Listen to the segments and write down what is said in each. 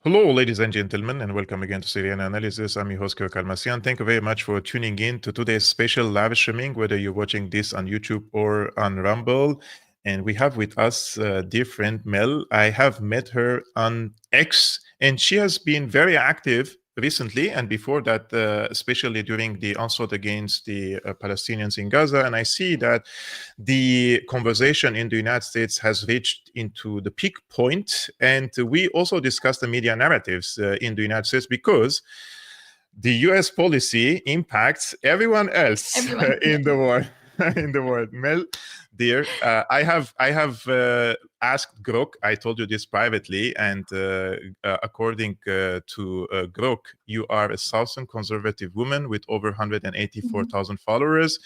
Hello, ladies and gentlemen, and welcome again to Syriana Analysis. I'm your host, Kevork Almassian. Thank you very much for tuning in to today's special live streaming, whether you're watching this on YouTube or on Rumble. And we have with us dear friend Mel. I have met her on X, and she has been very active recently, and before that, especially during the onslaught against the Palestinians in Gaza. And I see that the conversation in the United States has reached into the peak point. And we also discussed the media narratives in the United States because the US policy impacts everyone else in the world. In the world. Mel, dear, I have asked Grok. I told you this privately, and according to Grok, you are a Southern conservative woman with over 184,000 followers,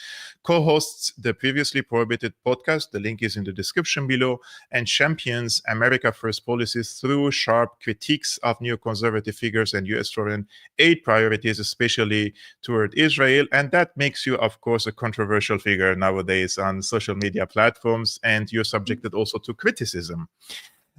co-hosts the Previously Prohibited podcast. The link is in the description below, and champions America First policies through sharp critiques of neoconservative figures and U.S. foreign aid priorities, especially toward Israel. And that makes you, of course, a controversial figure nowadays on social media platforms, and you're subjected also to criticism.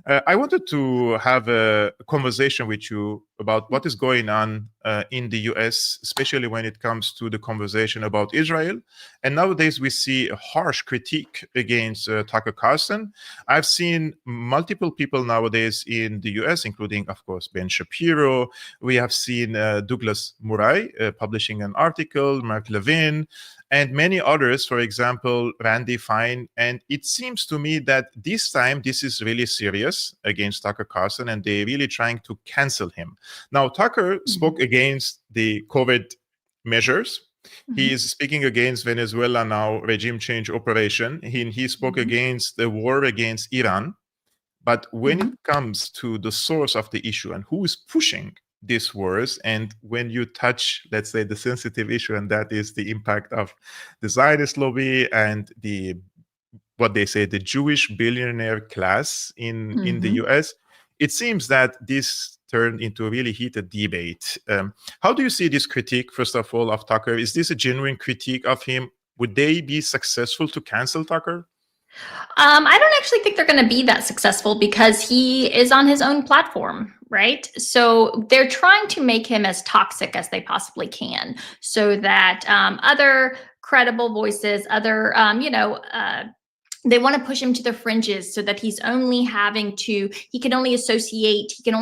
I wanted to have a conversation with you about what is going on in the US, especially when it comes to the conversation about Israel. And nowadays we see a harsh critique against Tucker Carlson. I've seen multiple people nowadays in the US, including, of course, Ben Shapiro. We have seen Douglas Murray publishing an article, Mark Levin, and many others, for example, Randy Fine. And it seems to me that this time this is really serious against Tucker Carlson, and they're really trying to cancel him. Now, Tucker spoke against the COVID measures. He is speaking against Venezuela now regime change operation. He spoke against the war against Iran. But when it comes to the source of the issue and who is pushing these wars, and when you touch, let's say, the sensitive issue, and that is the impact of the Zionist lobby and the, what they say, the Jewish billionaire class in the US, it seems that this turned into a really heated debate. How do you see this critique, first of all, of Tucker? Is this a genuine critique of him? Would they be successful to cancel Tucker? I don't actually think they're going to be that successful because he is on his own platform, right? So they're trying to make him as toxic as they possibly can so that other credible voices, other, they want to push him to the fringes so that he's only he can only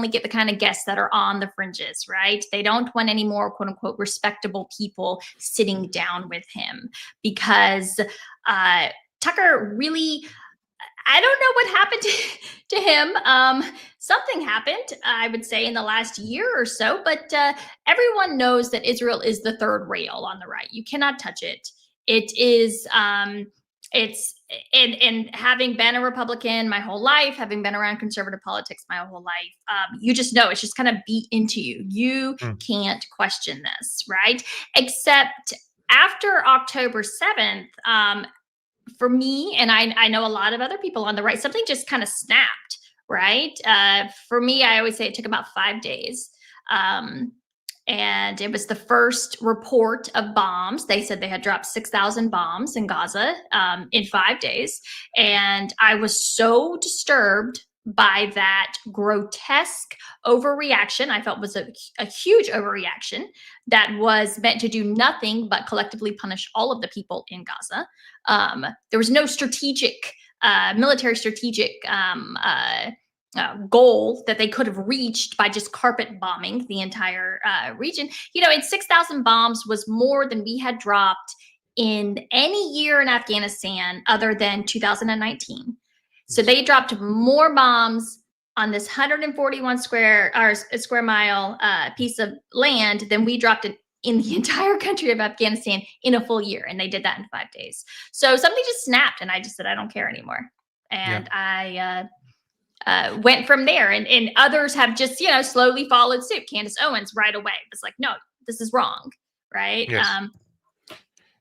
get the kind of guests that are on the fringes, right? They don't want any more quote unquote respectable people sitting down with him because, Tucker really, I don't know what happened to him. Something happened, I would say, in the last year or so, but everyone knows that Israel is the third rail on the right. You cannot touch it. It is, and having been a Republican my whole life, having been around conservative politics my whole life, you just know it's just kind of beat into you. You can't question this, right? Except after October 7th, for me, and I know a lot of other people on the right, something just kind of snapped, right? For me, I always say it took about 5 days. And it was the first report of bombs. They said they had dropped 6,000 bombs in Gaza in 5 days. And I was so disturbed by that grotesque overreaction. I felt was a huge overreaction that was meant to do nothing but collectively punish all of the people in Gaza. There was no military strategic goal that they could have reached by just carpet bombing the entire region. And 6,000 bombs was more than we had dropped in any year in Afghanistan other than 2019. So they dropped more bombs on this 141 square mile piece of land than we dropped it in the entire country of Afghanistan in a full year. And they did that in 5 days. So something just snapped and I just said, I don't care anymore. And I went from there. And others have just, slowly followed suit. Candace Owens right away was like, no, this is wrong. Right. Yes.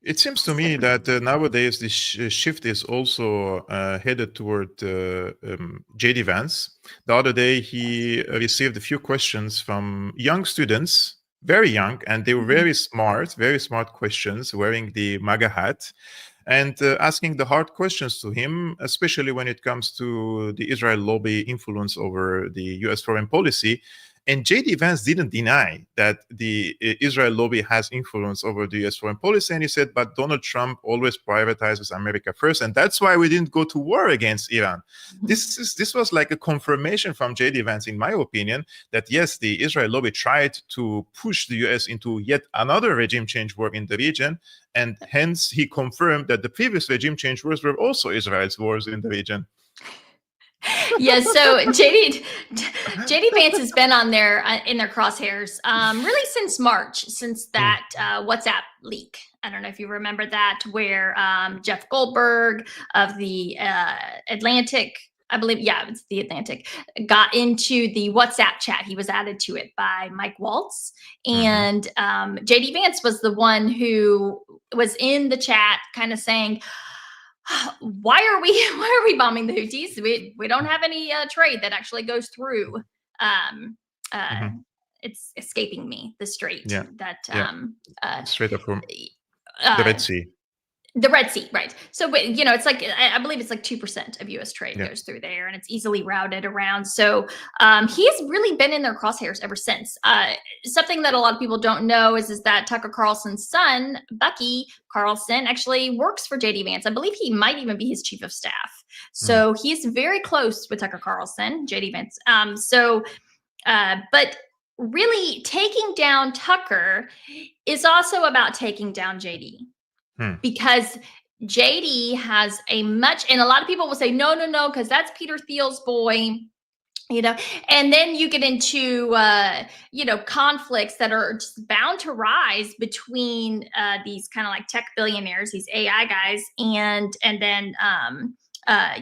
It seems to me that nowadays this shift is also headed toward J.D. Vance. The other day, he received a few questions from young students, very young, and they were very smart questions, wearing the MAGA hat, and asking the hard questions to him, especially when it comes to the Israel lobby influence over the U.S. foreign policy. And J.D. Vance didn't deny that the Israel lobby has influence over the U.S. foreign policy. And he said, but Donald Trump always prioritizes America first. And that's why we didn't go to war against Iran. This was like a confirmation from J.D. Vance, in my opinion, that yes, the Israel lobby tried to push the U.S. into yet another regime change war in the region. And hence he confirmed that the previous regime change wars were also Israel's wars in the region. Yes, so JD Vance has been on their in their crosshairs really since March, since that WhatsApp leak. I don't know if you remember that, where Jeff Goldberg of the Atlantic, I believe, yeah, it's the Atlantic, got into the WhatsApp chat. He was added to it by Mike Waltz, and JD Vance was the one who was in the chat, kind of saying, why are we bombing the Houthis? We don't have any trade that actually goes through. It's escaping me, the strait that Straight up from the Red Sea. The Red Sea, right? So, you know, it's like I believe it's like 2% of U.S. trade goes through there, and it's easily routed around. So, he's really been in their crosshairs ever since. Something that a lot of people don't know is that Tucker Carlson's son, Bucky Carlson, actually works for J.D. Vance. I believe he might even be his chief of staff. So he's very close with Tucker Carlson, J.D. Vance. But really, taking down Tucker is also about taking down J.D. Because JD has a much, and a lot of people will say, no, because that's Peter Thiel's boy, you know, and then you get into, you know, conflicts that are just bound to rise between these kind of like tech billionaires, these AI guys, and then,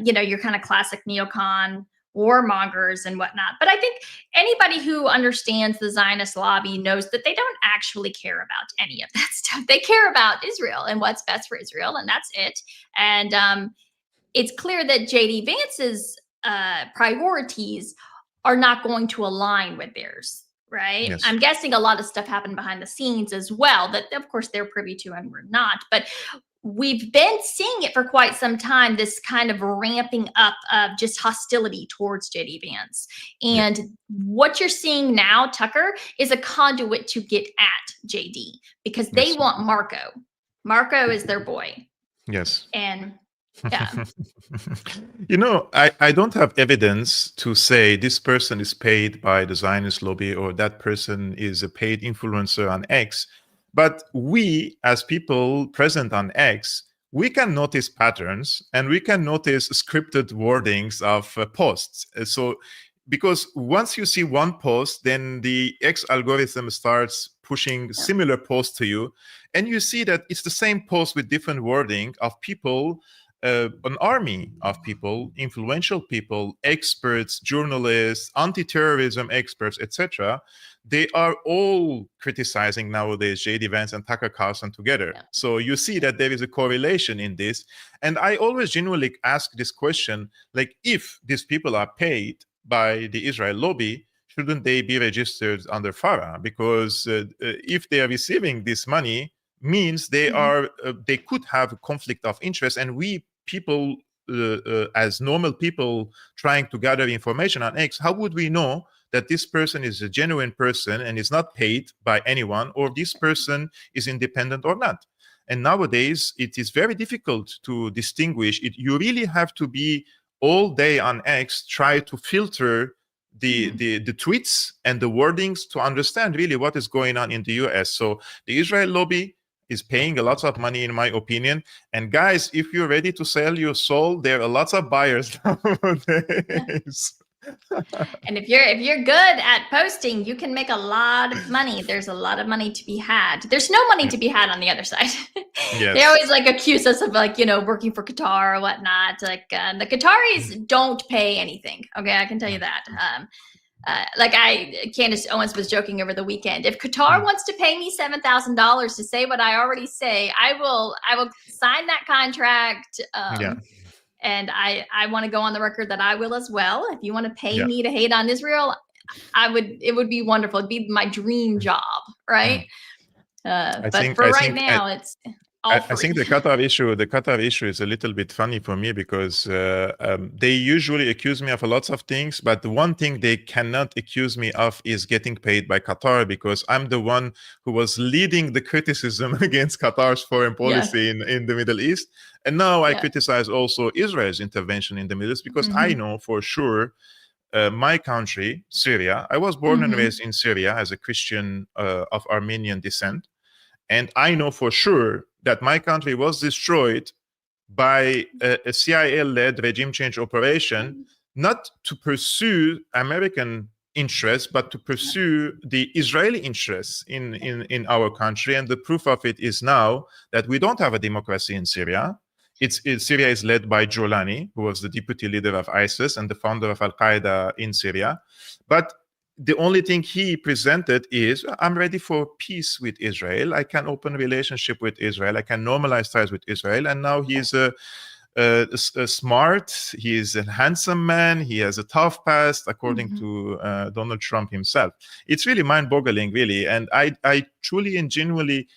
you know, your kind of classic neocon warmongers and whatnot. But I think anybody who understands the Zionist lobby knows that they don't actually care about any of that stuff. They care about Israel and what's best for Israel, and that's it. And it's clear that JD Vance's priorities are not going to align with theirs, right? Yes. I'm guessing a lot of stuff happened behind the scenes as well that, of course, they're privy to and we're not. But we've been seeing it for quite some time, this kind of ramping up of just hostility towards JD Vance. And what you're seeing now, Tucker, is a conduit to get at JD because they want Marco. Marco is their boy. Yes. And yeah. You know, I don't have evidence to say this person is paid by the Zionist lobby or that person is a paid influencer on X. But we, as people present on X, we can notice patterns and we can notice scripted wordings of posts. So, because once you see one post, then the X algorithm starts pushing similar posts to you. And you see that it's the same post with different wording of people, an army of people, influential people, experts, journalists, anti-terrorism experts, etc. They are all criticizing nowadays J.D. Vance and Tucker Carlson together. So you see that there is a correlation in this. And I always genuinely ask this question, like, if these people are paid by the Israel lobby, shouldn't they be registered under FARA? Because if they are receiving this money, means they are they could have a conflict of interest, and we people as normal people trying to gather information on X, how would we know that this person is a genuine person and is not paid by anyone, or this person is independent or not? And nowadays it is very difficult to distinguish it. You really have to be all day on X, try to filter the tweets and the wordings to understand really what is going on in the US. So the Israel lobby is paying a lot of money, in my opinion. And guys, if you're ready to sell your soul, there are lots of buyers nowadays. And if you're good at posting, you can make a lot of money. There's a lot of money to be had. There's no money to be had on the other side. They always like accuse us of like, you know, working for Qatar or whatnot. Like the Qataris don't pay anything. Okay, I can tell you that. Candace Owens was joking over the weekend. If Qatar wants to pay me $7,000 to say what I already say, I will sign that contract. And I want to go on the record that I will as well. If you want to pay me to hate on Israel, it would be wonderful. It'd be my dream job, right? But for right now, it's all I free. think the Qatar issue is a little bit funny for me because they usually accuse me of lots of things, but the one thing they cannot accuse me of is getting paid by Qatar, because I'm the one who was leading the criticism against Qatar's foreign Yeah, policy in the Middle East. And now I yeah. criticize also Israel's intervention in the Middle East, because I Mhm. know for sure my country, Syria, I was born and Mhm. raised in Syria as a Christian of Armenian descent. And I know for sure that my country was destroyed by a CIA-led regime change operation, not to pursue American interests, but to pursue the Israeli interests in our country. And the proof of it is now that we don't have a democracy in Syria. Syria is led by Jolani, who was the deputy leader of ISIS and the founder of Al-Qaeda in Syria. But the only thing he presented is, I'm ready for peace with Israel. I can open relationship with Israel. I can normalize ties with Israel. And now he's a smart, he is a handsome man. He has a tough past, according Mhm. to Donald Trump himself. It's really mind-boggling, really. And I truly and genuinely,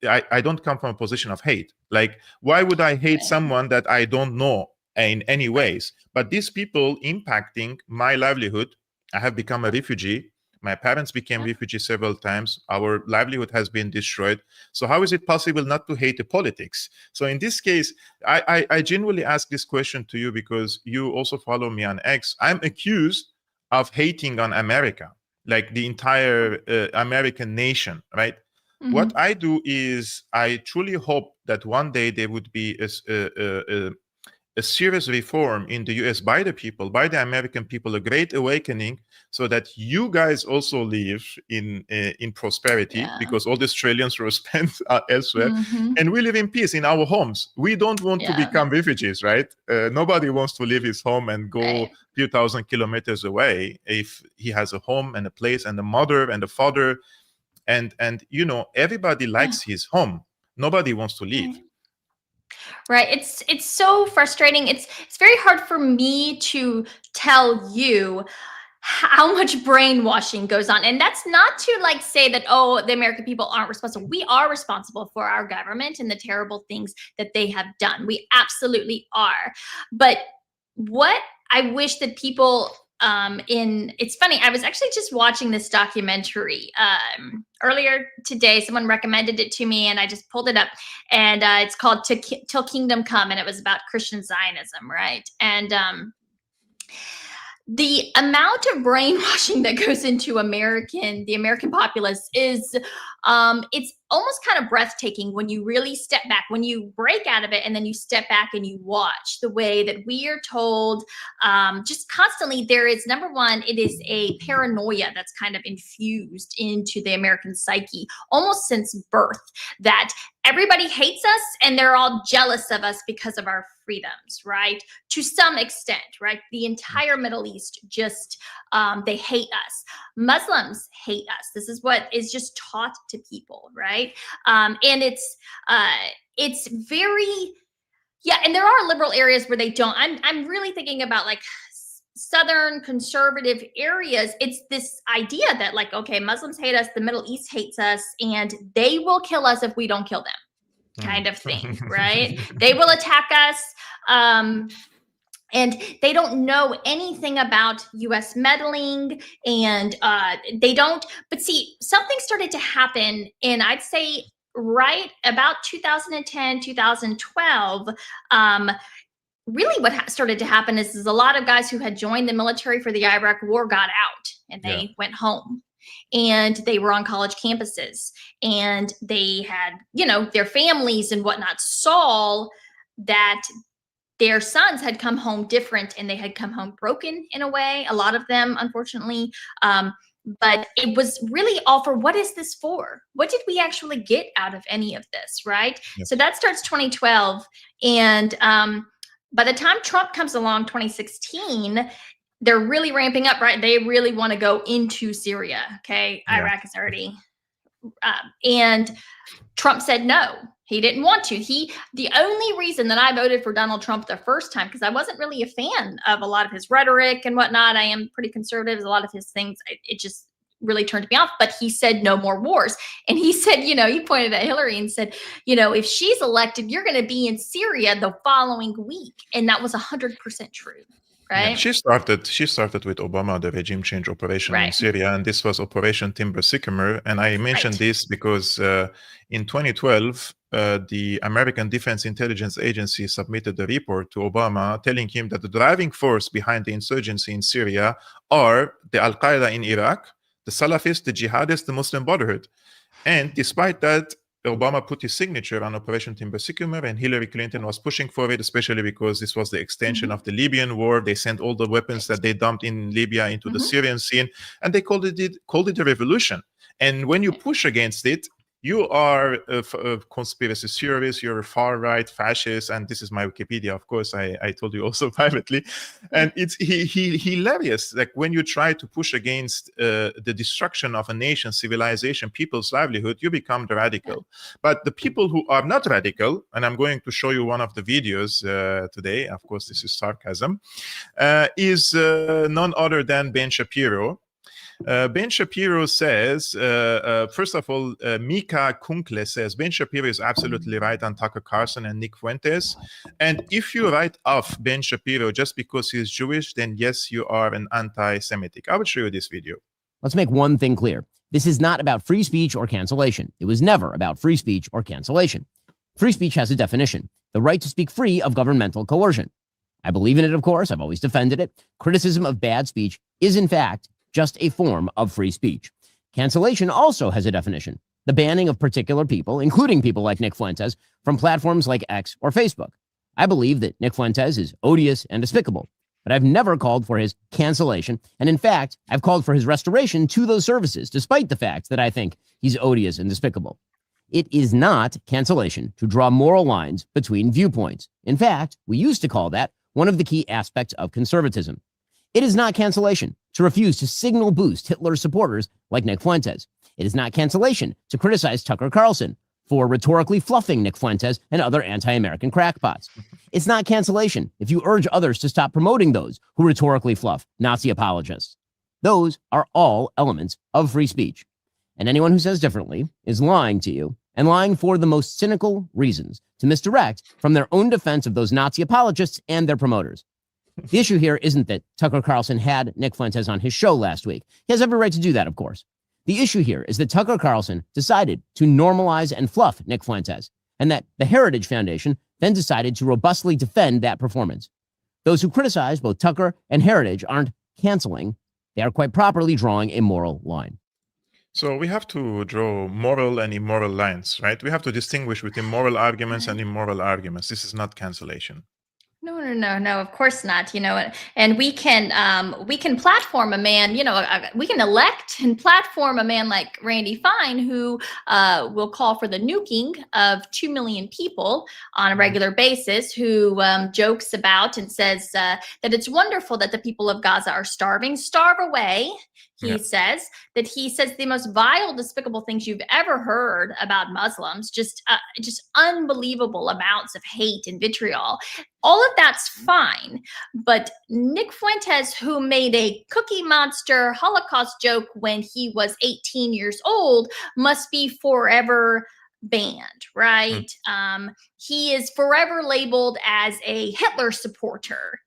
I don't come from a position of hate. Like, why would I hate Right. someone that I don't know in any ways? But these people impacting my livelihood. I have become a refugee. My parents became Yep. refugees several times. Our livelihood has been destroyed. So how is it possible not to hate the politics? So in this case, I genuinely ask this question to you because you also follow me on X. I'm accused of hating on America, like the entire American nation, right? What Mhm. I do is I truly hope that one day there would be a serious reform in the US by the people, by the American people, a great awakening, so that you guys also live in prosperity, Yeah. because all these trillions were spent elsewhere, Mhm. and we live in peace in our homes. We don't want to Yeah. become refugees, right? Nobody wants to leave his home and go a Right. few thousand kilometers away if he has a home and a place and a mother and a father, and everybody Yeah. likes his home. Nobody wants to leave. Right. Right. It's so frustrating. It's very hard for me to tell you how much brainwashing goes on. And that's not to like say that, oh, the American people aren't responsible. We are responsible for our government and the terrible things that they have done. We absolutely are. But what I wish that people it's funny, I was actually just watching this documentary earlier today. Someone recommended it to me and I just pulled it up, and it's called Till Kingdom Come, and it was about Christian Zionism, right? And the amount of brainwashing that goes into the American populace is it's almost kind of breathtaking when you really step back, when you break out of it and then you step back and you watch the way that we are told just constantly. There is, number one, it is a paranoia that's kind of infused into the American psyche almost since birth, that everybody hates us and they're all jealous of us because of our freedoms, right? To some extent, right? The entire Middle East just, they hate us. Muslims hate us. This is what is just taught to people, right? And it's very, yeah. And there are liberal areas where they don't. I'm really thinking about like Southern conservative areas. It's this idea that like, okay, Muslims hate us, the Middle East hates us, and they will kill us if we don't kill them, kind of thing, right? They will attack us. And they don't know anything about US meddling, and they don't. But see, something started to happen, and I'd say right about 2010, 2012. Really what started to happen is a lot of guys who had joined the military for the Iraq war got out and Yeah. they went home, and they were on college campuses, and they had, their families and whatnot saw that their sons had come home different, and they had come home broken in a way, a lot of them, unfortunately. But it was really all for, what is this for? What did we actually get out of any of this, right? Yes. So that starts 2012. And by the time Trump comes along, 2016, they're really ramping up, right? They really want to go into Syria. Okay. Yeah. Iraq is already, and Trump said no. He didn't want to. The only reason that I voted for Donald Trump the first time, because I wasn't really a fan of a lot of his rhetoric and whatnot. I am pretty conservative. A lot of his things, it just really turned me off. But he said no more wars. And he said, he pointed at Hillary and said, if she's elected, you're going to be in Syria the following week. And that was 100% true. Right. Yeah, she started with Obama, the regime change operation in Syria, and this was Operation Timber Sycamore. And I mentioned this because in 2012, the American Defense Intelligence Agency submitted a report to Obama telling him that the driving force behind the insurgency in Syria are the Al-Qaeda in Iraq, the Salafists, the jihadists, the Muslim Brotherhood. And despite that, Obama put his signature on Operation Timber Sycamore, and Hillary Clinton was pushing for it, especially because this was the extension of the Libyan war. They sent all the weapons that they dumped in Libya into the Syrian scene, and they called it a revolution. And when you push against it, you are a conspiracy theorist, you're a far-right fascist, and this is my Wikipedia, of course, I told you also privately. And it's hilarious, like when you try to push against the destruction of a nation, civilization, people's livelihood, you become the radical. But the people who are not radical, and I'm going to show you one of the videos today, of course, this is sarcasm, is none other than Ben Shapiro. Ben Shapiro says, first of all, Mika Kunkle says, Ben Shapiro is absolutely right on Tucker Carlson and Nick Fuentes. And if you write off Ben Shapiro just because he's Jewish, then yes, you are an anti-Semitic. I will show you this video. Let's make one thing clear. This is not about free speech or cancellation. It was never about free speech or cancellation. Free speech has a definition, the right to speak free of governmental coercion. I believe in it, of course. I've always defended it. Criticism of bad speech is, in fact, just a form of free speech. Cancellation also has a definition, the banning of particular people, including people like Nick Fuentes, from platforms like X or Facebook. I believe that Nick Fuentes is odious and despicable, but I've never called for his cancellation, and in fact, I've called for his restoration to those services, despite the fact that I think he's odious and despicable. It is not cancellation to draw moral lines between viewpoints. In fact, we used to call that one of the key aspects of conservatism. It is not cancellation to refuse to signal boost Hitler's supporters like Nick Fuentes. It is not cancellation to criticize Tucker Carlson for rhetorically fluffing Nick Fuentes and other anti-American crackpots. It's not cancellation if you urge others to stop promoting those who rhetorically fluff Nazi apologists. Those are all elements of free speech. And anyone who says differently is lying to you, and lying for the most cynical reasons, to misdirect from their own defense of those Nazi apologists and their promoters. The issue here isn't that Tucker Carlson had Nick Fuentes on his show last week. He has every right to do that, of course. The issue here is that Tucker Carlson decided to normalize and fluff Nick Fuentes, and that the Heritage Foundation then decided to robustly defend that performance. Those who criticize both Tucker and Heritage aren't canceling. They are quite properly drawing a moral line. So we have to draw moral and immoral lines, right? We have to distinguish between moral arguments and immoral arguments. This is not cancellation. No, of course not. And we can platform a man, we can elect and platform a man like Randy Fine, who will call for the nuking of 2 million people on a regular basis, who jokes about and says that it's wonderful that the people of Gaza are starving. Starve away. He says the most vile, despicable things you've ever heard about Muslims, just unbelievable amounts of hate and vitriol. All of that's fine. But Nick Fuentes, who made a Cookie Monster Holocaust joke when he was 18 years old, must be forever banned, right? He is forever labeled as a Hitler supporter.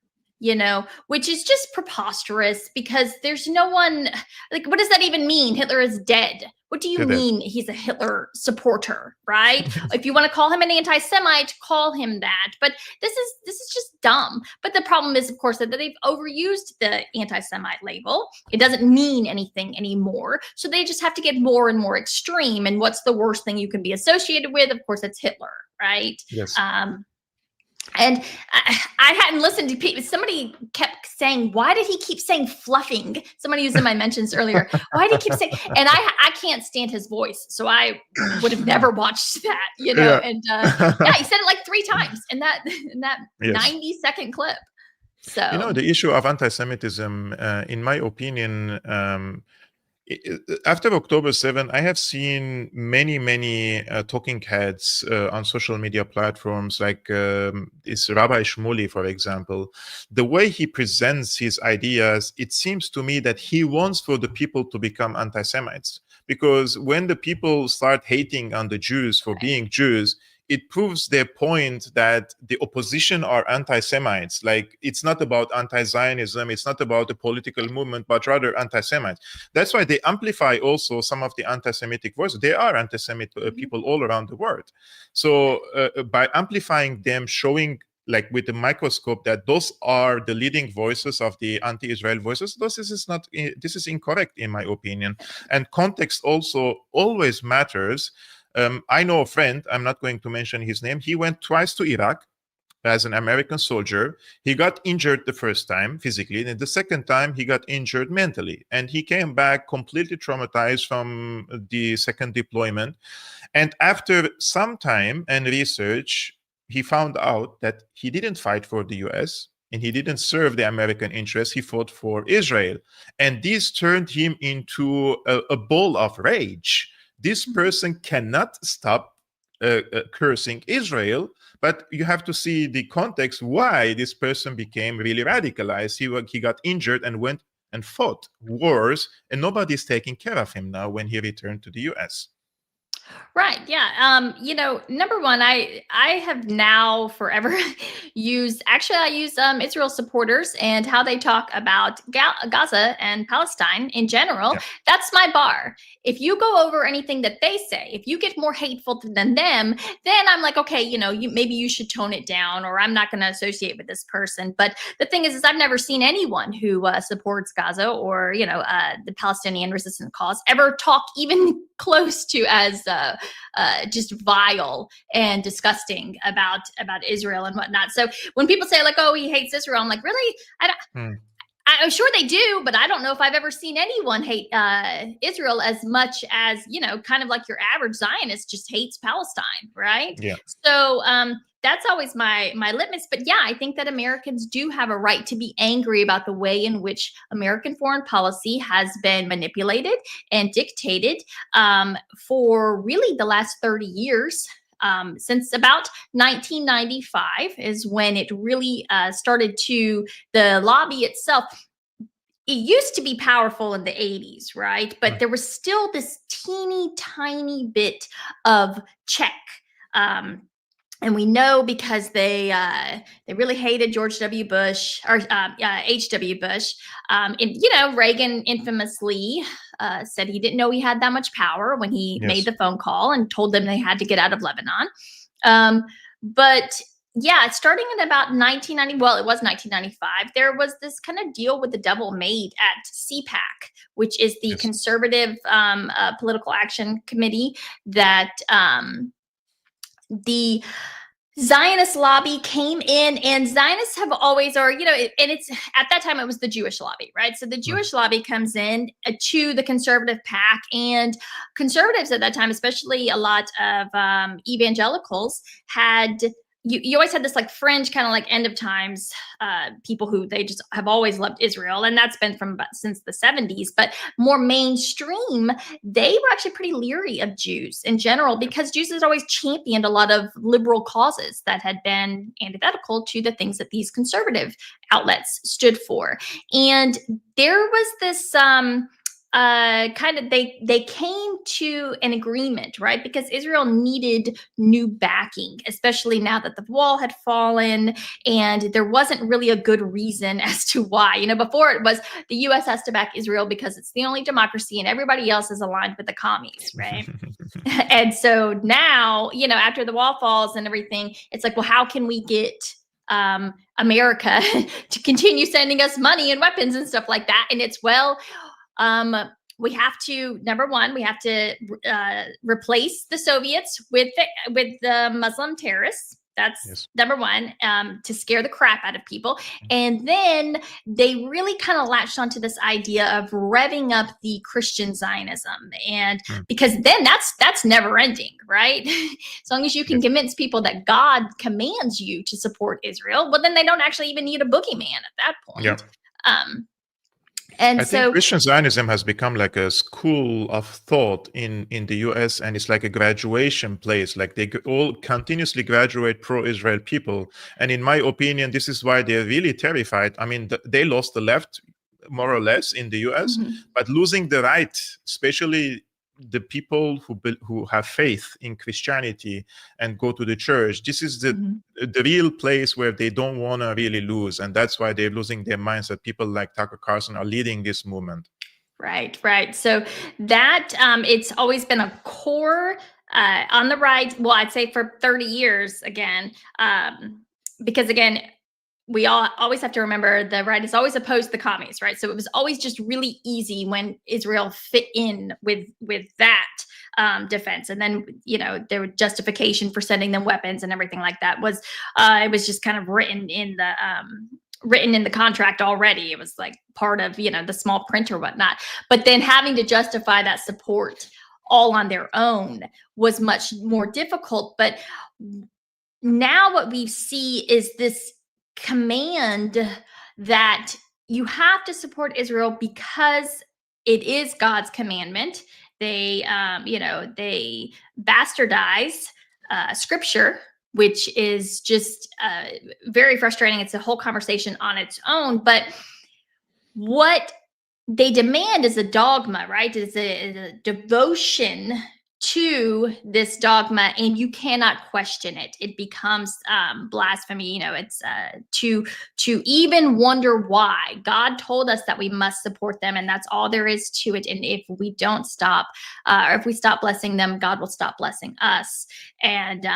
Which is just preposterous, because there's no one, like, what does that even mean? Hitler is dead. What do you mean he's a Hitler supporter, right? If you want to call him an anti-Semite, call him that. But this is just dumb. But the problem is, of course, that they've overused the anti-Semite label. It doesn't mean anything anymore. So they just have to get more and more extreme. And what's the worst thing you can be associated with? Of course, it's Hitler, right? Yes. And I hadn't listened to people. Somebody kept saying, why did he keep saying fluffing? Somebody was in my mentions earlier. Why did he keep saying, and I can't stand his voice. So I would have never watched that, and he said it like 3 times in that 90-second clip. So, the issue of anti-Semitism, in my opinion, After October 7, I have seen many talking heads on social media platforms, like this Rabbi Shmuley, for example. The way he presents his ideas, it seems to me that he wants for the people to become anti-Semites. Because when the people start hating on the Jews for being Jews, it proves their point that the opposition are anti-Semites. Like, it's not about anti-Zionism, it's not about a political movement, but rather anti-Semites. That's why they amplify also some of the anti-Semitic voices. There are anti-Semitic people all around the world. So by amplifying them, showing like with the microscope that those are the leading voices of the anti-Israel voices, this is incorrect in my opinion. And context also always matters. I know a friend, I'm not going to mention his name. He went twice to Iraq as an American soldier. He got injured the first time physically, and the second time he got injured mentally. And he came back completely traumatized from the second deployment. And after some time and research, he found out that he didn't fight for the US and he didn't serve the American interests. He fought for Israel. And this turned him into a ball of rage. This person cannot stop cursing Israel, but you have to see the context why this person became really radicalized. He got injured and went and fought wars, and nobody's taking care of him now when he returned to the US. Right. Yeah. Number one, I have now forever used, actually I use Israel supporters and how they talk about Gaza and Palestine in general. Yeah. That's my bar. If you go over anything that they say, if you get more hateful than them, then I'm like, okay, maybe you should tone it down, or I'm not going to associate with this person. But the thing is I've never seen anyone who supports Gaza or, the Palestinian resistance cause ever talk even close to as just vile and disgusting about Israel and whatnot. So when people say like, oh, he hates Israel, I'm like, really? I'm sure they do, but I don't know if I've ever seen anyone hate Israel as much as, kind of like your average Zionist just hates Palestine, right? Yeah. So that's always my litmus. But yeah, I think that Americans do have a right to be angry about the way in which American foreign policy has been manipulated and dictated for really the last 30 years. Since about 1995 is when it really started to, the lobby itself, it used to be powerful in the 80s, right? But there was still this teeny tiny bit of check. And we know because they really hated George W. Bush or H.W. Bush. And, Reagan infamously said he didn't know he had that much power when he made the phone call and told them they had to get out of Lebanon. But yeah, starting in about 1990, well, it was 1995, there was this kind of deal with the devil made at CPAC, which is the Conservative Political Action Committee that the Zionist lobby came in, and Zionists have always, and it's at that time it was the Jewish lobby, right? So the Jewish lobby comes in to the conservative PAC, and conservatives at that time, especially a lot of evangelicals, had you always had this like fringe kind of like end of times people who they just have always loved Israel, and that's been since the 70s. But more mainstream, they were actually pretty leery of Jews in general because Jews had always championed a lot of liberal causes that had been antithetical to the things that these conservative outlets stood for. And there was this kind of they came to an agreement, right? Because Israel needed new backing, especially now that the wall had fallen, and there wasn't really a good reason as to why. Before it was the U.S. has to back Israel because it's the only democracy and everybody else is aligned with the commies, right? And so now, after the wall falls and everything, it's like, well, how can we get America to continue sending us money and weapons and stuff like that? And it's, well, we have to, number one, we have to replace the Soviets with the Muslim terrorists. That's number one, to scare the crap out of people. And then they really kind of latched onto this idea of revving up the Christian Zionism. And because then that's never ending, right? As long as you can convince people that God commands you to support Israel, well, then they don't actually even need a boogeyman at that point. And I think so, Christian Zionism has become like a school of thought in the US, and it's like a graduation place. Like they all continuously graduate pro-Israel people. And in my opinion, this is why they're really terrified. I mean, they lost the left more or less in the US, but losing the right, especially the people who have faith in Christianity and go to the church, this is the real place where they don't want to really lose, and that's why they're losing their minds. That people like Tucker Carlson are leading this movement. Right. So that it's always been a core on the right. Well, I'd say for 30 years again, because again, we all always have to remember the right is always opposed to the commies, right? So it was always just really easy when Israel fit in with that defense, and then there was justification for sending them weapons and everything like that. Was it was just kind of written in the contract already. It was like part of the small print or whatnot. But then having to justify that support all on their own was much more difficult. But now what we see is this command that you have to support Israel because it is God's commandment. They they bastardize scripture, which is just very frustrating. It's a whole conversation on its own. But what they demand is a dogma, right? It's a devotion to this dogma, and you cannot question it. It becomes blasphemy. It's to even wonder why God told us that we must support them, and that's all there is to it. And if we don't stop, or if we stop blessing them, God will stop blessing us. And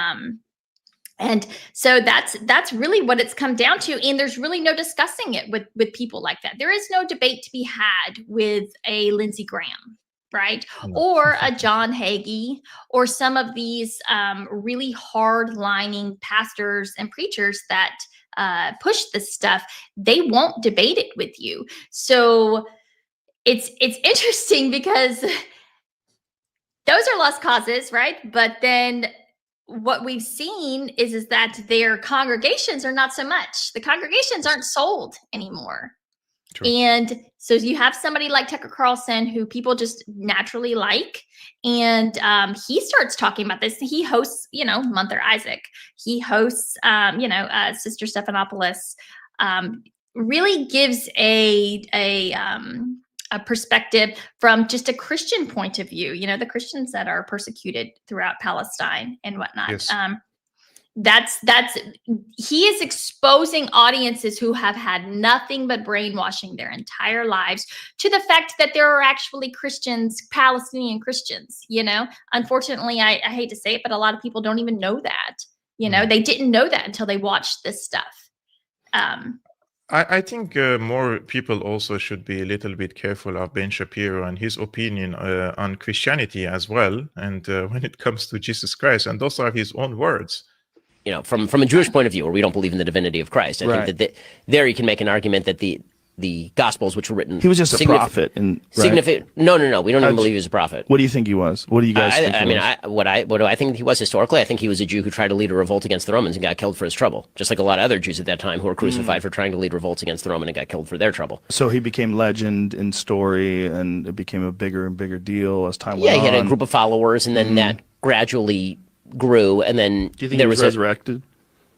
so that's really what it's come down to. And there's really no discussing it with people like that. There is no debate to be had with a Lindsey Graham, right? Or a John Hagee, or some of these really hard-lining pastors and preachers that push this stuff. They won't debate it with you. So it's interesting because those are lost causes, right? But then what we've seen is that their congregations are not so much. The congregations aren't sold anymore. True. And so you have somebody like Tucker Carlson, who people just naturally like, and he starts talking about this. He hosts, Mother Isaac. He hosts, Sister Stephanopoulos. Really gives a perspective from just a Christian point of view, the Christians that are persecuted throughout Palestine and whatnot. Yes. He is exposing audiences who have had nothing but brainwashing their entire lives to the fact that there are actually Christians, Palestinian Christians. Unfortunately, I hate to say it, but a lot of people don't even know that. They didn't know that until they watched this stuff. I think more people also should be a little bit careful of Ben Shapiro and his opinion on Christianity as well. And when it comes to Jesus Christ, and those are his own words. From a Jewish point of view, where we don't believe in the divinity of Christ, I think that there you can make an argument that the Gospels, which were written, he was just a prophet, and significant. No, we don't even believe he was a prophet. What do you think he was? What do you guys think? What do I think he was historically? I think he was a Jew who tried to lead a revolt against the Romans and got killed for his trouble, just like a lot of other Jews at that time who were crucified for trying to lead revolts against the Roman and got killed for their trouble. So he became legend in story, and it became a bigger and bigger deal as time went on. Yeah, he had a group of followers, and then that gradually grew, and then do you think he was resurrected?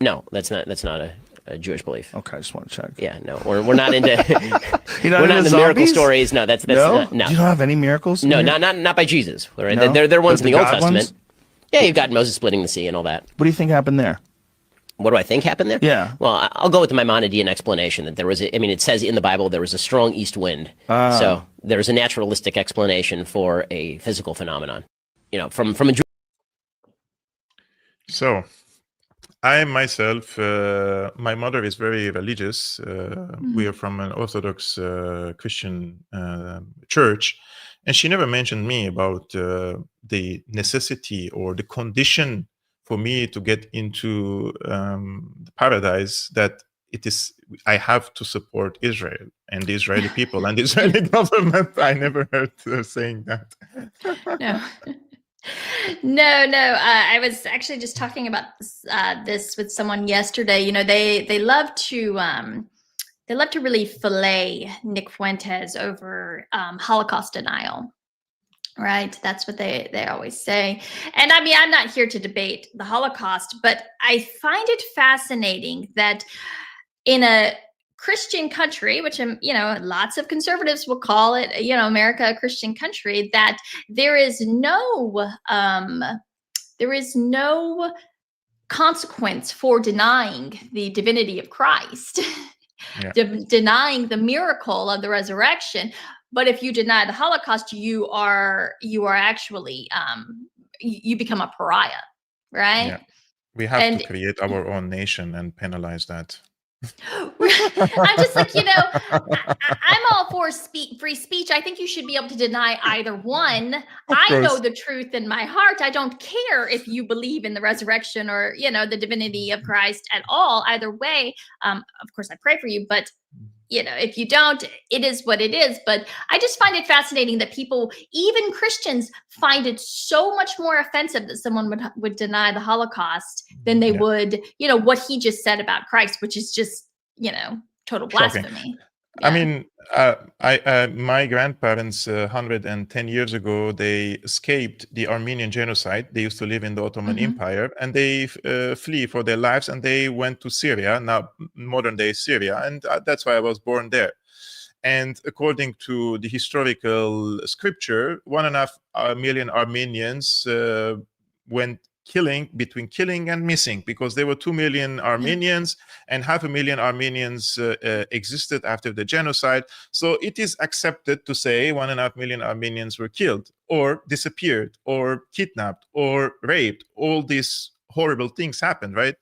No, that's not a Jewish belief. Okay, I just want to check. Yeah, no, we're not into we're not into miracle stories. No, that's no. No. You don't have any miracles? No, not by Jesus. Right? No? They're ones in the Old Testament. Ones? Yeah, you've got Moses splitting the sea and all that. What do you think happened there? What do I think happened there? Yeah. Well, I'll go with the Maimonidean explanation that there was. It says in the Bible there was a strong east wind. So there was a naturalistic explanation for a physical phenomenon. From a Jew. So, I myself, my mother is very religious. We are from an Orthodox Christian church, and she never mentioned me about the necessity or the condition for me to get into the paradise, that I have to support Israel and the Israeli people and the Israeli government. I never heard saying that. No. I was actually just talking about this with someone yesterday. They love to they love to really fillet Nick Fuentes over Holocaust denial. Right. That's what they always say. And I mean, I'm not here to debate the Holocaust, but I find it fascinating that in a Christian country, which lots of conservatives will call it, America a Christian country, that there is no consequence for denying the divinity of Christ, denying the miracle of the resurrection. But if you deny the Holocaust, you are actually you become a pariah, right? Yeah, we have to create our own nation and penalize that. I'm just like, I'm all for free speech. I think you should be able to deny either one. I know the truth in my heart. I don't care if you believe in the resurrection or, the divinity of Christ at all. Either way, of course, I pray for you, but if you don't, it is what it is. But I just find it fascinating that people, even Christians, find it so much more offensive that someone would deny the Holocaust than they would, what he just said about Christ, which is just, total blasphemy. I mean, my grandparents, 110 years ago, they escaped the Armenian genocide. They used to live in the Ottoman Empire, and they flee for their lives, and they went to Syria, now modern-day Syria, and that's why I was born there. And according to the historical scripture, 1.5 million Armenians went between killing and missing, because there were 2 million Armenians and 500,000 Armenians existed after the genocide. So it is accepted to say 1.5 million Armenians were killed or disappeared or kidnapped or raped. All these horrible things happened, right?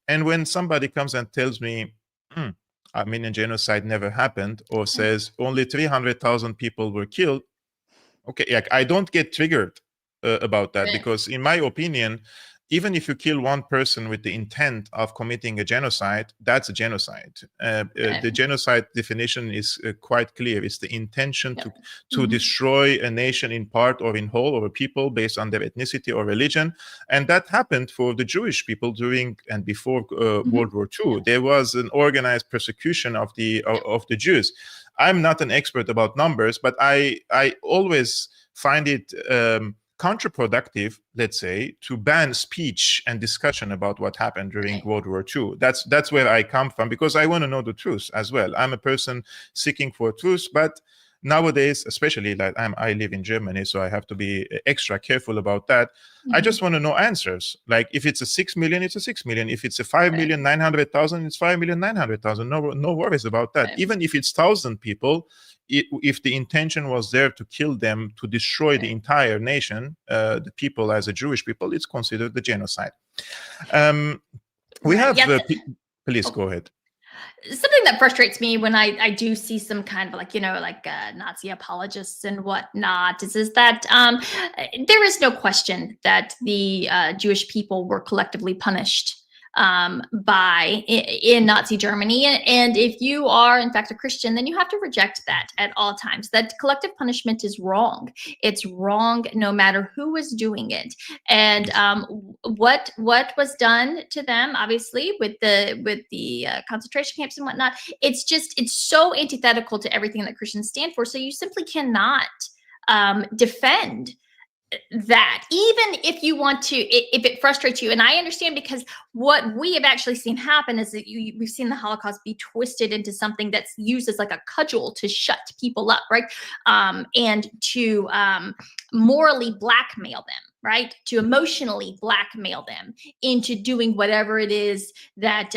And when somebody comes and tells me Armenian genocide never happened, or says only 300,000 people were killed, okay, I don't get triggered about that, because in my opinion, even if you kill one person with the intent of committing a genocide, that's a genocide. The genocide definition is quite clear. It's the intention to destroy a nation in part or in whole, or a people based on their ethnicity or religion. And that happened for the Jewish people during and before World War II. There was an organized persecution of the Jews. I'm not an expert about numbers, but I always find it counterproductive, let's say, to ban speech and discussion about what happened during World War II. That's where I come from, because I want to know the truth as well. I'm a person seeking for truth, but nowadays, especially like I live in Germany, so I have to be extra careful about that. I just want to know answers. Like if it's a 6 million, it's a 6 million. If it's a 5,900,000, it's 5,900,000. No worries about that. Even if it's 1,000 people, if the intention was there to kill them, to destroy the entire nation, the people as a Jewish people, it's considered the genocide. We have, please go ahead. Something that frustrates me when I do see some kind of Nazi apologists and whatnot is that there is no question that the Jewish people were collectively punished in Nazi Germany. And if you are in fact a Christian, then you have to reject that at all times. That collective punishment is wrong. It's wrong no matter who is doing it. And what was done to them, obviously, with the concentration camps and whatnot, it's so antithetical to everything that Christians stand for. So you simply cannot defend that, even if you want to, if it frustrates you. And I understand, because what we have actually seen happen is that we've seen the Holocaust be twisted into something that's used as like a cudgel to shut people up, right? And to morally blackmail them, right? To emotionally blackmail them into doing whatever it is that,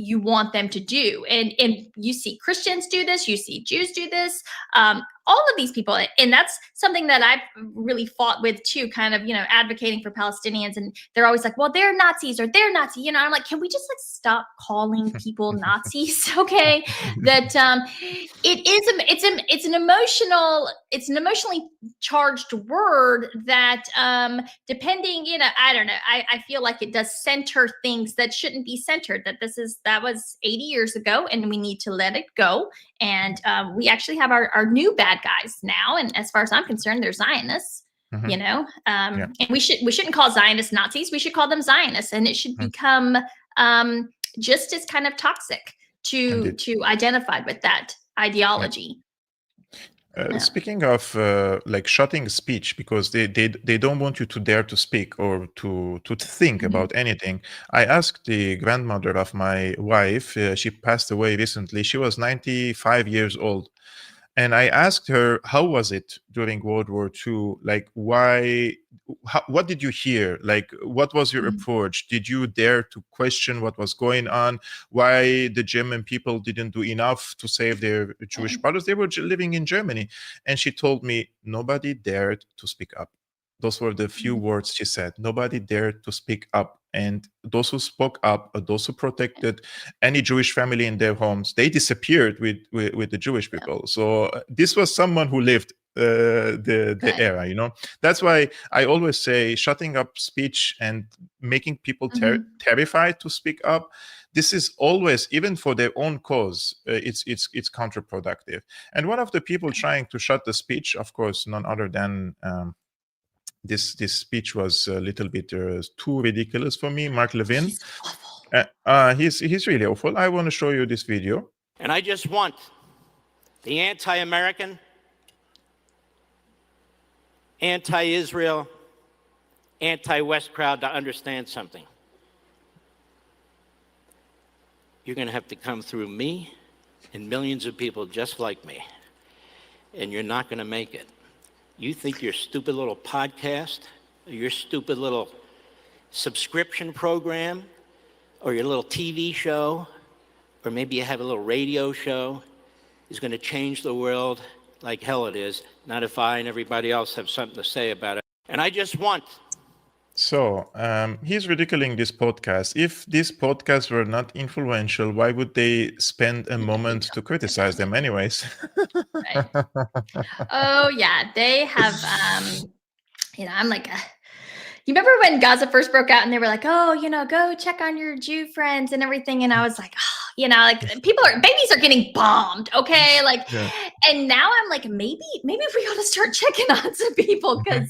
you want them to do. And you see Christians do this, you see Jews do this, all of these people. And that's something that I've really fought with too, kind of, advocating for Palestinians. And they're always like, well, they're Nazis or they're Nazi. I'm like, can we just stop calling people Nazis? Okay. That it's an emotionally charged word that depending, I don't know, I feel like it does center things that shouldn't be centered, that was 80 years ago, and we need to let it go. And we actually have our new bad guys now. And as far as I'm concerned, they're Zionists, and we shouldn't call Zionists Nazis. We should call them Zionists. And it should become just as kind of toxic to identify with that ideology. Speaking of like shutting speech, because they don't want you to dare to speak or to think about anything. I asked the grandmother of my wife. She passed away recently. She was 95 years old. And I asked her, how was it during World War II? Like, what did you hear? Like, what was your approach? Did you dare to question what was going on? Why the German people didn't do enough to save their Jewish brothers? They were living in Germany. And she told me, nobody dared to speak up. Those were the few words she said. Nobody dared to speak up. And those who spoke up, those who protected any Jewish family in their homes, they disappeared with the Jewish people. So this was someone who lived the era, you know. That's why I always say shutting up speech and making people terrified to speak up. This is always, even for their own cause, it's counterproductive. And one of the people trying to shut the speech, of course, none other than this speech was a little bit too ridiculous for me. Mark Levin. He's awful. He's really awful. I want to show you this video. And I just want the anti-American, anti-Israel, anti-West crowd to understand something. You're going to have to come through me and millions of people just like me, and you're not going to make it. You think your stupid little podcast, or your stupid little subscription program, or your little TV show, or maybe you have a little radio show, is going to change the world like hell it is, not if I and everybody else have something to say about it. And I just want... So he's ridiculing this podcast. If these podcasts were not influential, why would they spend a moment to criticize them anyways? Right. Oh yeah, they have. I'm like, you remember when Gaza first broke out, and they were like, "Oh, go check on your Jew friends and everything," and I was like, like babies are getting bombed, okay, like, and now I'm like, maybe we ought to start checking on some people because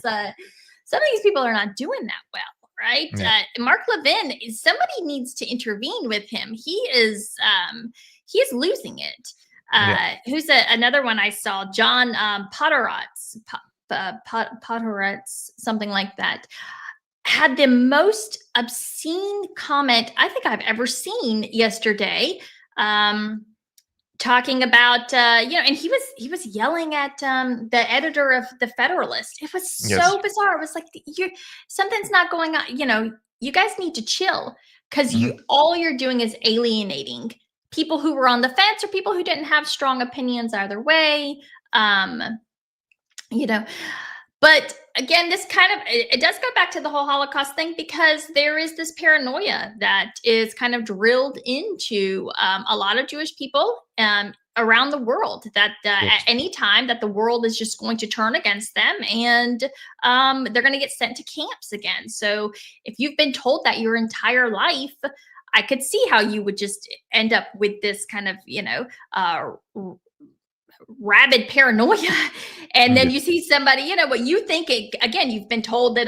some of these people are not doing that well, right? Mark Levin, somebody needs to intervene with him. He is losing it. Who's another one I saw? John Podhoretz, something like that, had the most obscene comment I think I've ever seen yesterday. Talking about, and he was yelling at the editor of the Federalist. It was so bizarre. It was like, something's not going on. You guys need to chill because all you're doing is alienating people who were on the fence or people who didn't have strong opinions either way. But again, this it does go back to the whole Holocaust thing, because there is this paranoia that is kind of drilled into a lot of Jewish people around the world, that at any time that the world is just going to turn against them, and they're going to get sent to camps again. So if you've been told that your entire life, I could see how you would just end up with this kind of, rabid paranoia, and then you see somebody, what you think, again, you've been told that,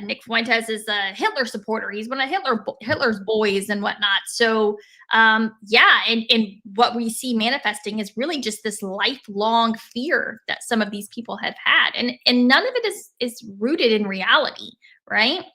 Nick Fuentes is a Hitler supporter, he's one of Hitler's boys and whatnot. So and what we see manifesting is really just this lifelong fear that some of these people have had, and none of it is rooted in reality, right?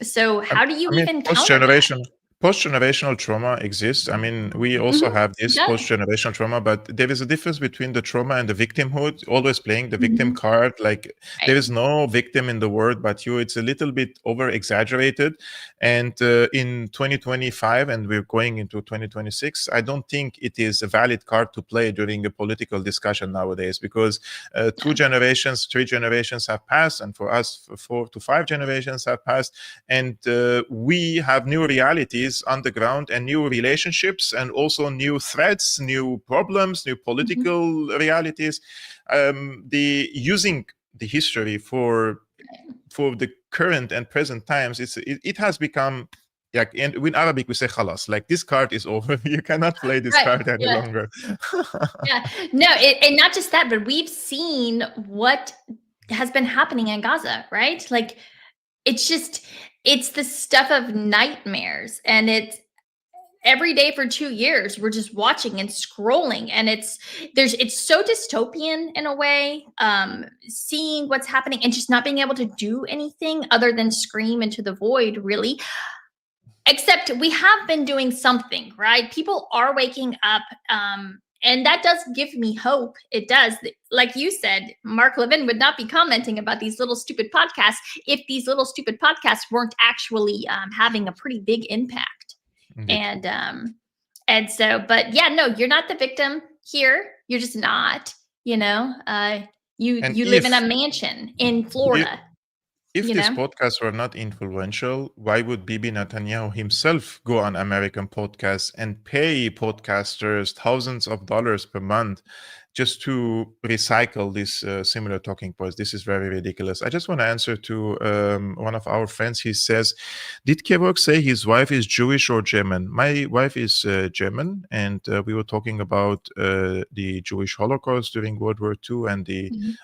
So how do you even counter that? Post-generational trauma exists. I mean, we also have this post-generational trauma, but there is a difference between the trauma and the victimhood, always playing the victim card. Like, there is no victim in the world but you. It's a little bit over-exaggerated. And in 2025, and we're going into 2026, I don't think it is a valid card to play during a political discussion nowadays, because 2 generations, 3 generations have passed, and for us, 4 to 5 generations have passed, and we have new realities on the ground and new relationships, and also new threats, new problems, new political realities. Using the history for the current and present times, it has become, like, and in Arabic we say khalas, like, this card is over. You cannot play this card any longer. No, and not just that, but we've seen what has been happening in Gaza, right? Like, it's the stuff of nightmares, and every day for 2 years, we're just watching and scrolling, and it's so dystopian in a way, seeing what's happening and just not being able to do anything other than scream into the void, really. Except we have been doing something, right? People are waking up, and that does give me hope. It does. Like you said, Mark Levin would not be commenting about these little stupid podcasts if these little stupid podcasts weren't actually having a pretty big impact. Indeed. And so, but yeah, no, you're not the victim here. You're just not. You live in a mansion in Florida. If you these know? podcasts were not influential, why would Bibi Netanyahu himself go on American podcasts and pay podcasters thousands of dollars per month just to recycle these similar talking points? This is very ridiculous. I just want to answer to one of our friends. He says, did Kevork say his wife is Jewish or German? My wife is German, and we were talking about the Jewish Holocaust during World War II, and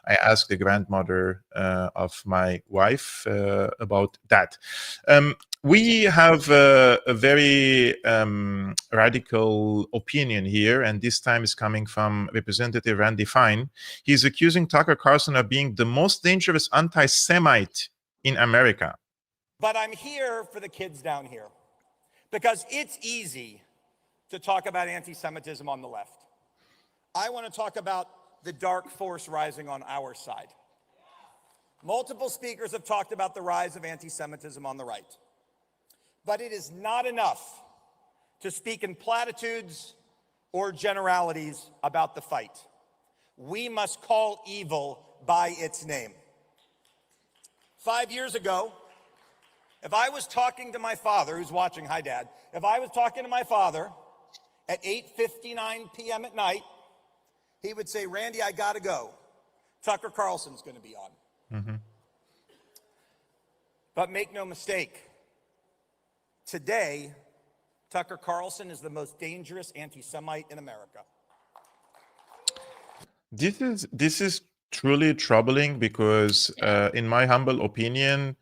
I asked the grandmother of my wife about that. We have a very radical opinion here, and this time is coming from Representative Randy Fine. He's accusing Tucker Carlson of being the most dangerous anti-Semite in America. But I'm here for the kids down here, because it's easy to talk about anti-Semitism on the left. I want to talk about the dark force rising on our side. Multiple speakers have talked about the rise of anti-Semitism on the right. But it is not enough to speak in platitudes or generalities about the fight. We must call evil by its name. 5 years ago, if I was talking to my father, who's watching, hi Dad, if I was talking to my father at 8:59 p.m. at night, he would say, Randy, I gotta go. Tucker Carlson's gonna be on. Mm-hmm. But make no mistake, today, Tucker Carlson is the most dangerous anti-Semite in America. This is truly troubling because, in my humble opinion,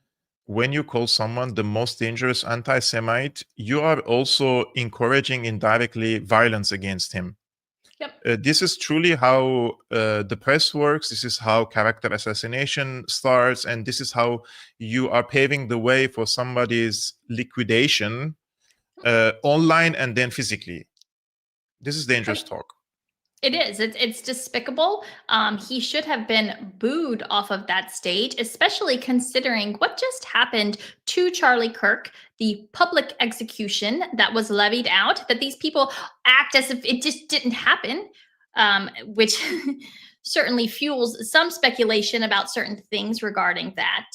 when you call someone the most dangerous anti-Semite, you are also encouraging indirectly violence against him. Yep. This is truly how the press works. This is how character assassination starts, and this is how you are paving the way for somebody's liquidation online and then physically. This is dangerous talk. It is. It's despicable. He should have been booed off of that stage, especially considering what just happened to Charlie Kirk, the public execution that was levied out, that these people act as if it just didn't happen, which certainly fuels some speculation about certain things regarding that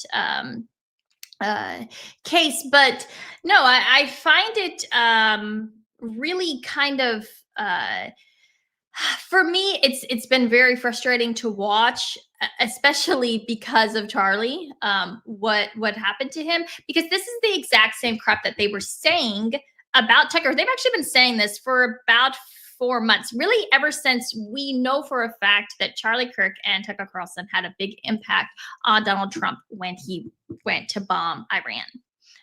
case. But no, I find it really kind of... for me, it's been very frustrating to watch, especially because of Charlie, what happened to him, because this is the exact same crap that they were saying about Tucker. They've actually been saying this for about 4 months, really ever since we know for a fact that Charlie Kirk and Tucker Carlson had a big impact on Donald Trump when he went to bomb Iran,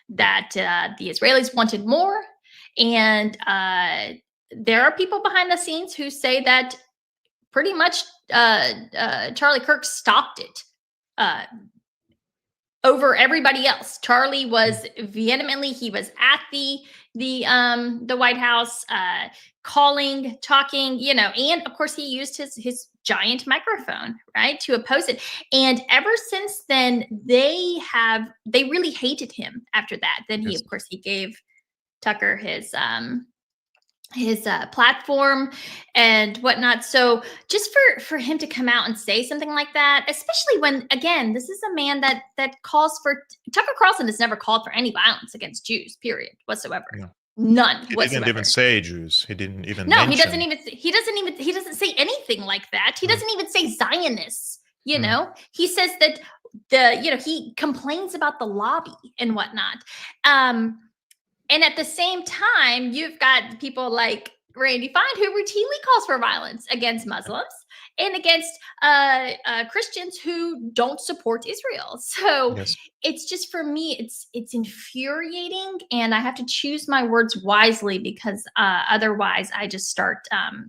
that the Israelis wanted more, and there are people behind the scenes who say that pretty much Charlie Kirk stopped it over everybody else. Charlie was vehemently, he was at the White House, calling, talking, and of course he used his giant microphone, right, to oppose it. And ever since then, they really hated him after that. Then he, of course, he gave Tucker his platform and whatnot. So just for him to come out and say something like that, especially when, again, this is a man that calls for... Tucker Carlson has never called for any violence against Jews, period, whatsoever. Yeah. None he whatsoever. Didn't even say Jews. He didn't even No, mention. he doesn't say anything like that. He doesn't even say Zionists, He says that he complains about the lobby and whatnot. And at the same time, you've got people like Randy Fine, who routinely calls for violence against Muslims and against Christians who don't support Israel. So Yes. it's just, for me, it's infuriating, and I have to choose my words wisely, because otherwise I just start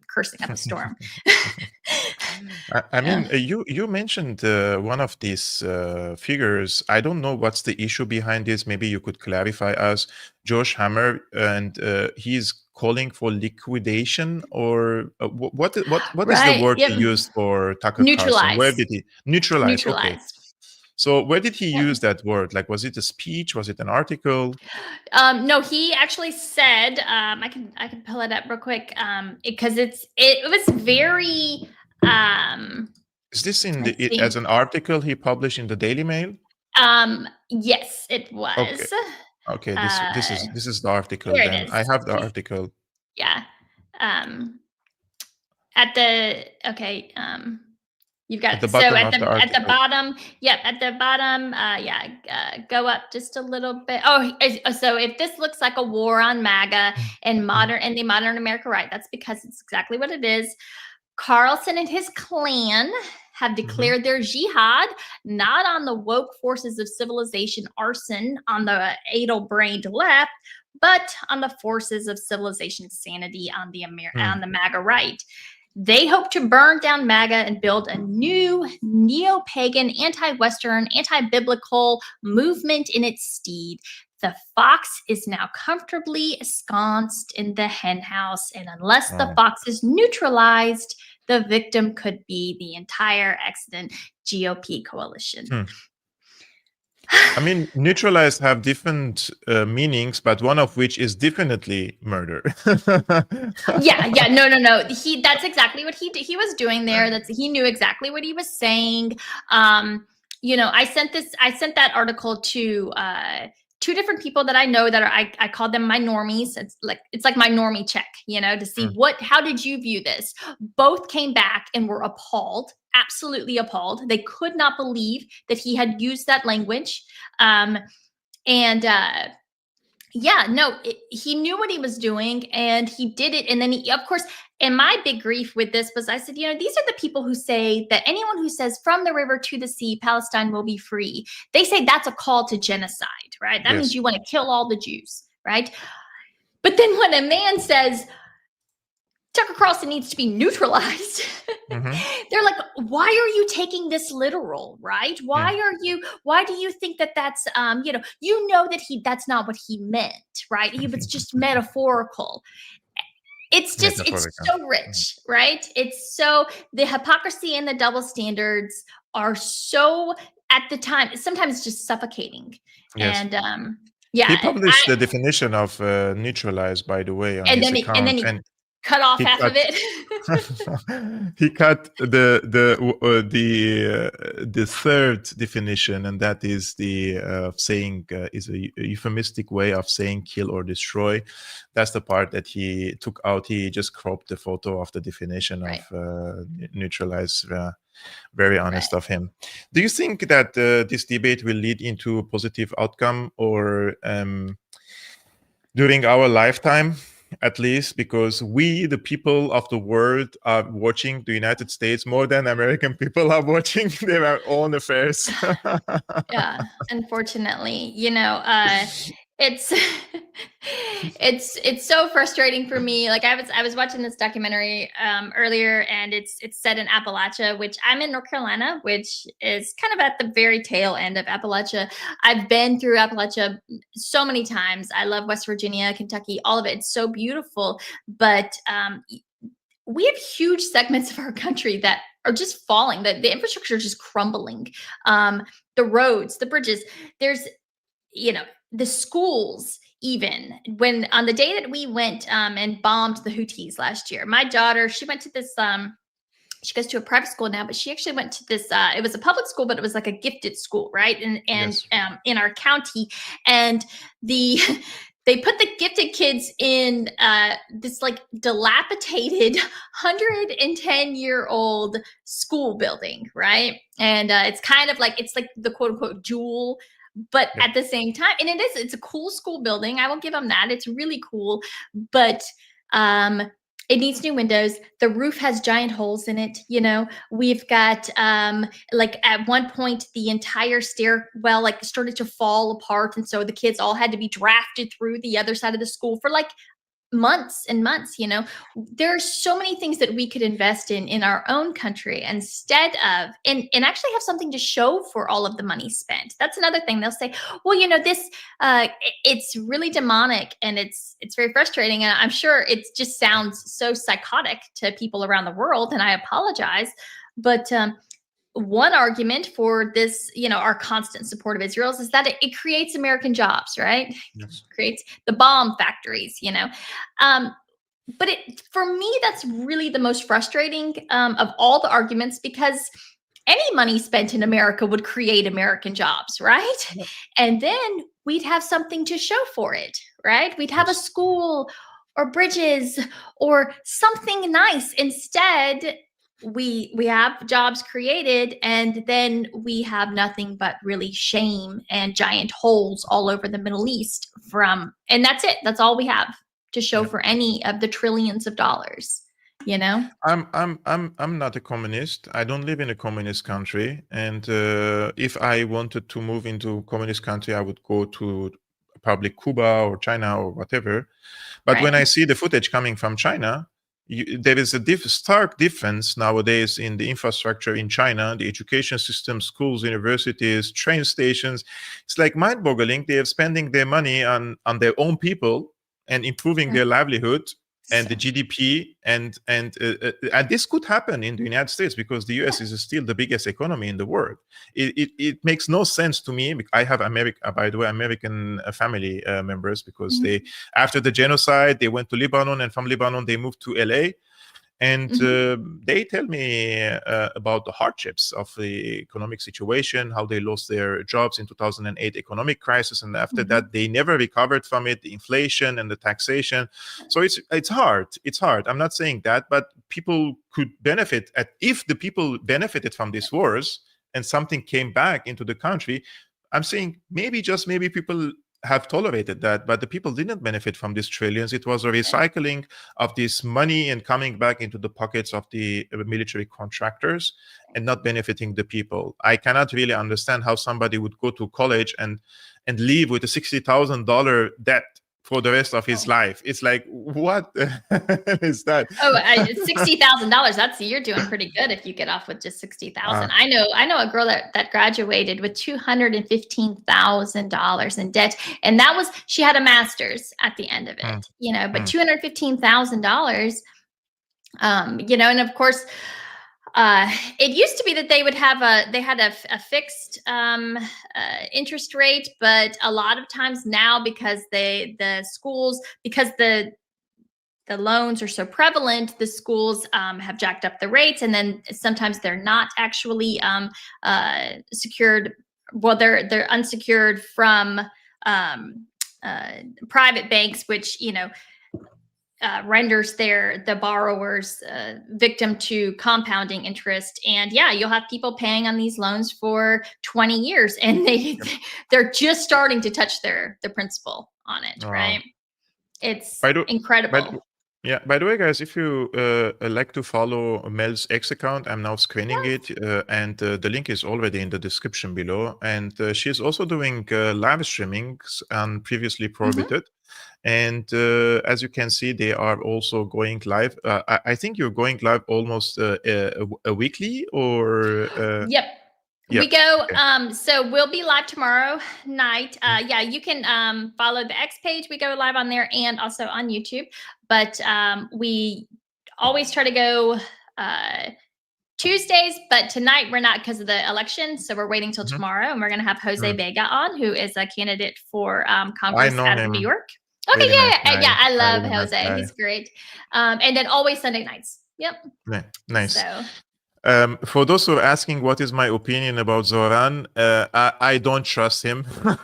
cursing up a storm. I mean, you mentioned one of these figures. I don't know what's the issue behind this. Maybe you could clarify us. Josh Hammer, and he's calling for liquidation, or what is the Right. word Yep. he used for Tucker Carlson? Where Neutralize. did he neutralize? Okay. Neutralize. So where did he Yeah. use that word? Like, was it a speech? Was it an article? No, he actually said, I can pull it up real quick, because it was very, Is this in let's the see. as an article he published in the Daily Mail? Yes, it was. Okay. Okay, this is the article Here it then. is. I have the article. Yeah. At the, okay, you've got At the so bottom at of the the at the article. bottom, yep, at the bottom, go up just a little bit. Oh, so if this looks like a war on MAGA and the modern America, right? That's because it's exactly what it is. Carlson and his clan have declared their jihad not on the woke forces of civilization arson on the addle-brained left, but on the forces of civilization sanity on the MAGA right. They hope to burn down MAGA and build a new neo-pagan, anti-Western, anti-biblical movement in its stead. The fox is now comfortably ensconced in the henhouse, and unless the fox is neutralized, the victim could be the entire excellent GOP coalition. I mean, neutralized have different meanings, but one of which is definitely murder. Yeah, no. That's exactly what he did. He was doing there. He knew exactly what he was saying. I sent that article to two different people that I know that I call them my normies. It's like my normie check, to see how did you view this? Both came back and were appalled, absolutely appalled. They could not believe that he had used that language. He knew what he was doing, and he did it. And then of course, and my big grief with this was, I said, these are the people who say that anyone who says from the river to the sea, Palestine will be free. They say that's a call to genocide, right? That means you want to kill all the Jews, right? But then when a man says Tucker Carlson needs to be neutralized, they're like, why are you taking this literal, right? Why do you think that that's, that that's not what he meant, right? He was just metaphorical. It's so rich, right? It's so, the hypocrisy and the double standards are so, at the time, sometimes just suffocating. Yes. And he published the definition of neutralized, by the way, on his account. And then he cut off half of it. He cut the third definition, and that is the saying is a euphemistic way of saying kill or destroy. That's the part that he took out. He just cropped the photo of the definition of neutralize. Very honest of him. Do you think that this debate will lead into a positive outcome, or during our lifetime? At least, because we, the people of the world, are watching the United States more than American people are watching their own affairs. Yeah, unfortunately, it's it's so frustrating for me. Like I was watching this documentary earlier, and it's set in Appalachia, which I'm in North Carolina, which is kind of at the very tail end of Appalachia. I've been through Appalachia so many times. I love West Virginia, Kentucky, all of it. It's so beautiful, but we have huge segments of our country that are just falling. The infrastructure is just crumbling. The roads, the bridges, there's, the schools. Even when on the day that we went and bombed the Houthis last year, my daughter, she went to this, she goes to a private school now, but she actually went to this, it was a public school, but it was like a gifted school, right? And in our county, and they put the gifted kids in this like dilapidated 110-year-old school building, right? And it's kind of like, it's like the quote unquote jewel. But at the same time, and it's a cool school building. I will give them that. It's really cool. But It needs new windows. The roof has giant holes in it. We've got like at one point the entire stairwell like started to fall apart, and so the kids all had to be drafted through the other side of the school for like months and months. There are so many things that we could invest in our own country instead of and actually have something to show for all of the money spent. That's another thing. They'll say, well, this it's really demonic and it's very frustrating, and I'm sure it just sounds so psychotic to people around the world, and I apologize, but one argument for this, our constant support of Israel is that it creates American jobs, right? Yes. Creates the bomb factories, but for me, that's really the most frustrating of all the arguments, because any money spent in America would create American jobs, right? Yep. And then we'd have something to show for it, right? We'd have a school or bridges or something nice. Instead, we have jobs created, and then we have nothing but really shame and giant holes all over the Middle East and that's it. That's all we have to show for any of the trillions of dollars. I'm not a communist. I don't live in a communist country, and if I wanted to move into a communist country, I would go to probably Cuba or China or whatever. But when I see the footage coming from China, there is a stark difference nowadays in the infrastructure in China, the education system, schools, universities, train stations. It's like mind-boggling. They are spending their money on their own people and improving their livelihood and the GDP, and this could happen in the United States because the US is still the biggest economy in the world. It makes no sense to me. I have American family members, because they, after the genocide, they went to Lebanon, and from Lebanon they moved to LA. And they tell me about the hardships of the economic situation, how they lost their jobs in 2008 economic crisis, and after that they never recovered from it, the inflation and the taxation. So it's hard. It's hard. I'm not saying that, but people could benefit if the people benefited from these wars and something came back into the country. I'm saying maybe people have tolerated that, but the people didn't benefit from these trillions. It was a recycling of this money and coming back into the pockets of the military contractors and not benefiting the people. I cannot really understand how somebody would go to college and leave with a $60,000 debt for the rest of his life. It's like, what is that? $60,000. You're doing pretty good if you get off with just $60,000. I know a girl that graduated with $215,000 in debt, and she had a master's at the end of it. But $215,000. And of course, it used to be that they had a fixed interest rate, but a lot of times now, because the schools, because the loans are so prevalent, the schools have jacked up the rates, and then sometimes they're not actually secured. Well, they're unsecured from private banks, which renders the borrowers victim to compounding interest. And you'll have people paying on these loans for 20 years, and they're just starting to touch the principal on it, right? It's incredible. By the way, guys, if you like to follow Mel's X account, I'm now screening it, and the link is already in the description below. And she's also doing live streamings on Previously Prohibited. And as you can see, they are also going live. I think you're going live almost a weekly, or Yep. We go. So we'll be live tomorrow night. You can follow the X page. We go live on there and also on YouTube. But we always try to go Tuesdays, but tonight we're not because of the election. So we're waiting till tomorrow, and we're going to have Jose Vega on, who is a candidate for Congress out of New York. Okay, Really nice guy. I love Really Jose. nice He's great. And then always Sunday nights. Yep. Nice. So. For those who are asking what is my opinion about Zoran, I don't trust him. No.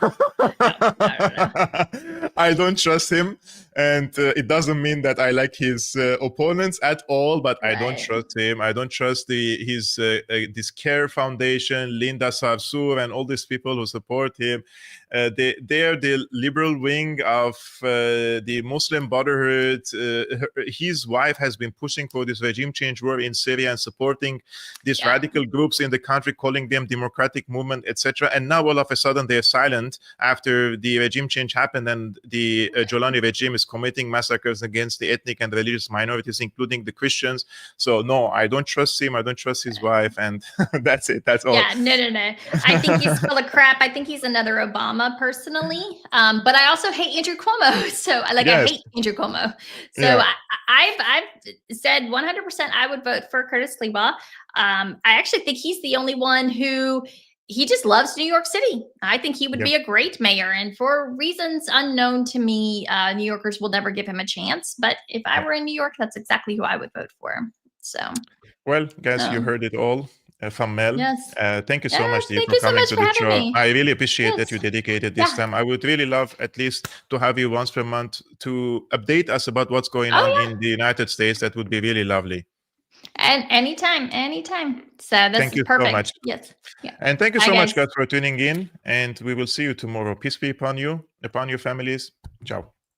I don't trust him, and it doesn't mean that I like his opponents at all. But I don't Right. trust him. I don't trust his this CARE Foundation, Linda Sarsour, and all these people who support him. They're the liberal wing of the Muslim Brotherhood. His wife has been pushing for this regime change war in Syria and supporting these radical groups in the country, calling them democratic movement, etc. And now all of a sudden they're silent after the regime change happened, and the Jolani regime is committing massacres against the ethnic and religious minorities, including the Christians. So no, I don't trust him. I don't trust his wife, and that's it. That's all. Yeah, no. I think he's full of crap. I think he's another Obama personally. But I also hate Andrew Cuomo. So I hate Andrew Cuomo. So I've said 100% I would vote for Curtis Sliwa. I actually think he's the only one who he just loves New York City. I think he would be a great mayor. And for reasons unknown to me, New Yorkers will never give him a chance. But if I were in New York, that's exactly who I would vote for. So, well, guys, you heard it all from Mel. Yes. Thank you so much, dear, thank for you so coming much to for the having show. me. I really appreciate that Yes. you dedicated this time. I would really love at least to have you once per month to update us about what's going on in the United States. That would be really lovely. And anytime. So this is perfect. So much. Yes. Yeah. And thank you Bye, so much, guys. guys, for tuning in. And we will see you tomorrow. Peace be upon you, upon your families. Ciao.